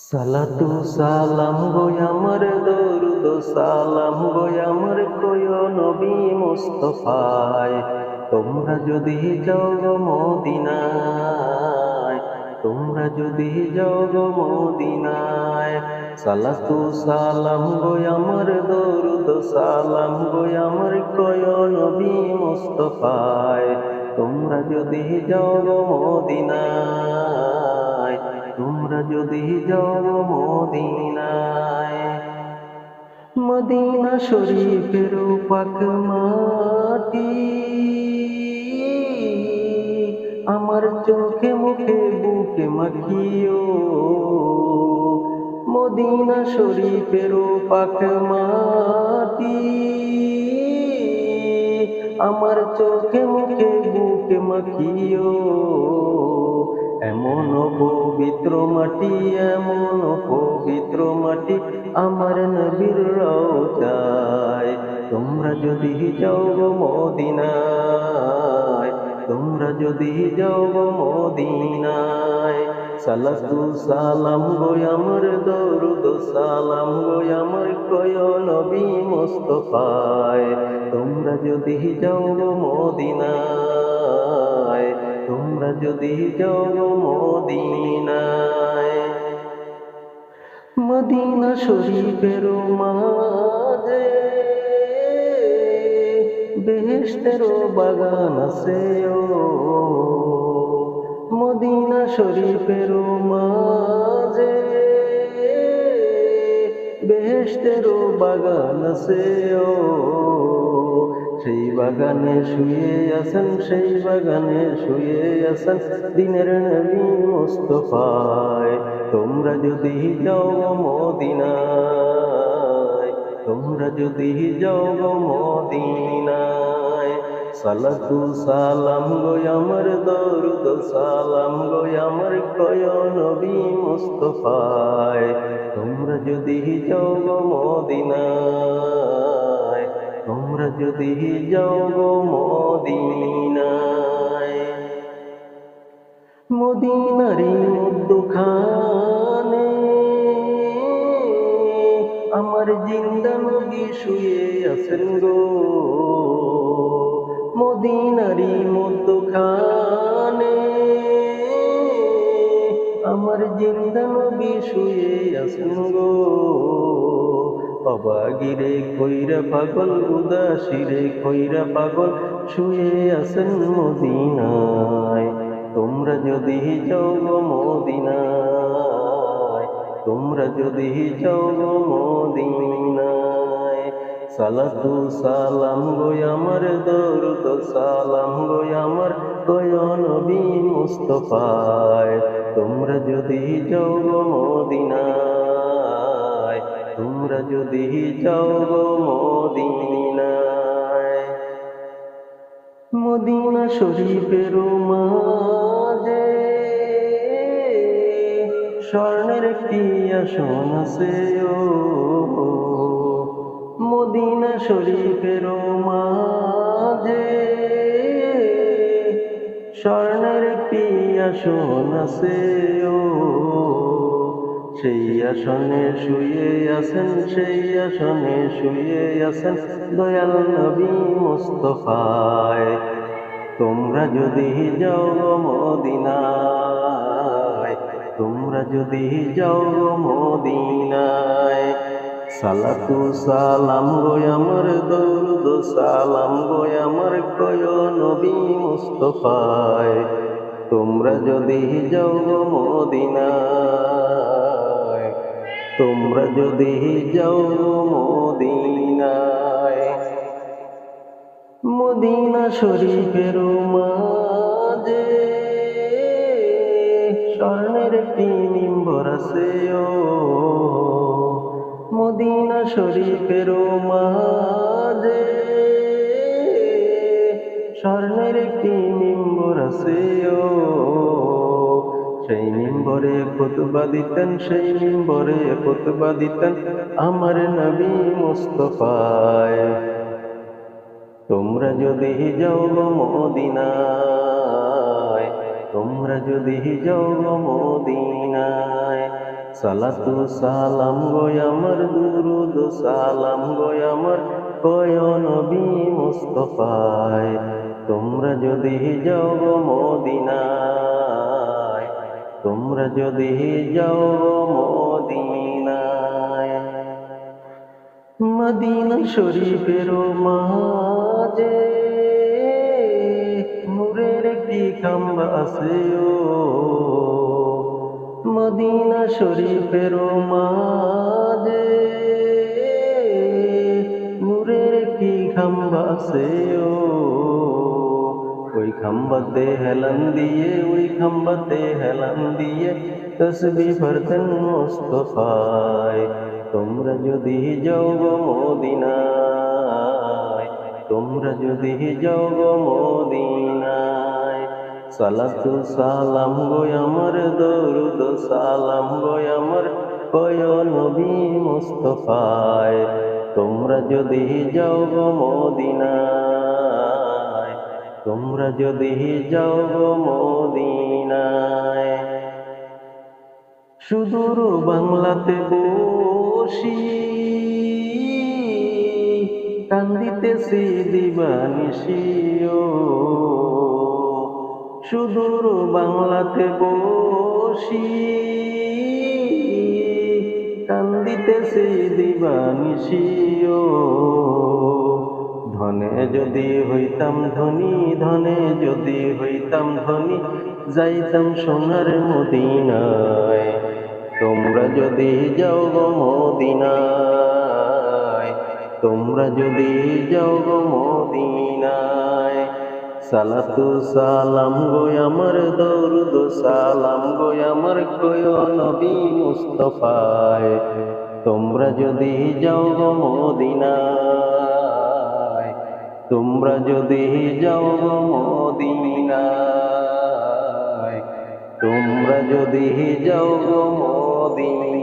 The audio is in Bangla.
সালাতু সালাম গো আমার দরুদ সালাম গো আমার কয় নবী মুস্তাফায়। তোমরা যদি যাও গো মদিনায়, তোমরা যদি যাও গো মদিনায়। সালাতু সালাম গো আমার দরুদ সালাম গো আমার কয় নবী মুস্তাফায়। তোমরা যদি যাও গো মদিনায়, তোমরা যদি যাও মদিনায়। মদিনা শরীফের পাক মাটি আমার চোখে মুখে বুকে মাখিও। মদিনা শরীফের পাক মাটি আমার চোখে মুখে বুকে মাখিও। এমন পবিত্র মাটি, এমন পবিত্র মাটি আমার নবীর রওজায়। তোমরা যদি যাও গো মদিনায়, তোমরা যদি যাও গো মদিনায়। সালাতু সালাম গো আমার দরুদ সালাম গো আমার কয় নবী মুস্তাফায়। তোমরা যদি যাও গো মদিনায়, তোমরা যদি যাও গো মদিনায়। মদিনা শরীফের মাঝে বেহেশতের বাগান আছে ও। মদিনা শরীফের মাঝে বেহেশতের বাগান আছে ও। সেই বাগানে শুয়ে আছেন, সেই বাগানে শুয়ে আছেন দিনের নবী মুস্তাফায়। তোমরা যদি যাও গো মদিনায়, তোমরা যদি যাও গো মদিনায়। সালাতু সালাম গো আমার দরুদ সালাম গো আমার কয় নবী মুস্তাফায়। তোমরা যদি যাও গো মদিনায়, তোমরা যদি যাও গো মদিনায়। মদিনারি মধ্যখানে আমার জিন্দা নবী শুয়ে আছেন গো। মদিনারি মধ্যখানে আমার জিন্দা নবী শুয়ে আছেন গো। অবাগিরে কইরা পাগল, উদাসীরে কইরা পাগল শুয়ে আছেন মদিনায়। তোমরা যদি যাও গো মদিনায়, তোমরা যদি যাও গো মদিনায়। সালাতু সালাম গো আমার দরুদ সালাম গো আমার কয় নবী মুস্তাফায়। তোমরা যদি যাও গো মদিনায়, তোমরা যদি যাও গো মদিনায়। মদিনা শরীফের মাঝে স্বর্ণের একটি আসন আছে ও। মদিনা শরীফের মাঝে স্বর্ণের একটি আসন আছে ও। সেই আসনে শুয়ে আছেন, সেই আসনে শুয়ে আছেন দয়াল নবী মুস্তাফায়। তোমরা যদি যাও গো মদিনায়, তোমরা যদি যাও গো মদিনায়। সালাতু সালাম গো আমার দরুদ সালাম গো আমার কয় নবী মুস্তাফায়। তোমরা যদি যাও গো মদিনায়, তোমরা যদি যাও গো মদিনায়। মদিনা শরীফের মাঝে স্বর্ণের একটি মিম্বর আছে ও। মদিনা শরীফের মাঝে স্বর্ণের একটি মিম্বর আছে ও। সেই মিম্বরে খুতবা দিতেন, সেই মিম্বরে খুতবা দিতেন আমার নবী মুস্তাফায়। তোমরা যদি যাও গো মদিনায়, তোমরা যদি যাও গো মদিনায়। সালাতু সালাম গো আমার, দুরুদ সালাম গো আমার, কয় নবী মুস্তাফায়। তোমরা যদি যাও গো মদিনায়, তোমরা যদি যাও গো মদিনায়, মদিনা শরীফের মাঝে নূরের একটি খাম্বা আছে ও, মদিনা শরীফের মাঝে নূরের একটি খাম্বা আছে ও, ওই খাম্বাতে হেলান দিয়ে, ওই খাম্বাতে হেলান দিয়ে তসবিহ পড়তেন মুস্তাফায়। তোমরা যদি যাও গো মদিনায়, তোমরা যদি যাও গো মদিনায়, সালাতু সালাম গো আমার, দরুদ সালাম গো আমার, কয় নবী মুস্তাফায়। তোমরা যদি যাও গো মদিনায়, তোমরা যদি যাও গো মদিনায়, সুদূর বাংলাতে বসি কান্দিতেছি দিবানিশি ও, সুদূর বাংলাতে বসি কান্দিতেছি দিবানিশি ও, ধনে যদি হইতাম ধনী, ধনে যদি হইতাম ধনী, যাইতাম সোনার মদিনায়। তোমরা যদি যাও গো মদিনায়, তোমরা যদি যাও গো মদিনায়, সালাতু সালাম গো আমার, দরুদ সালাম গো আমার, কয় নবী মুস্তাফায়। তোমরা যদি যাও গো মদিনায়, তোমরা যদি যাও গো মদিনায়, তোমরা যদি যাও গো মদিনায়।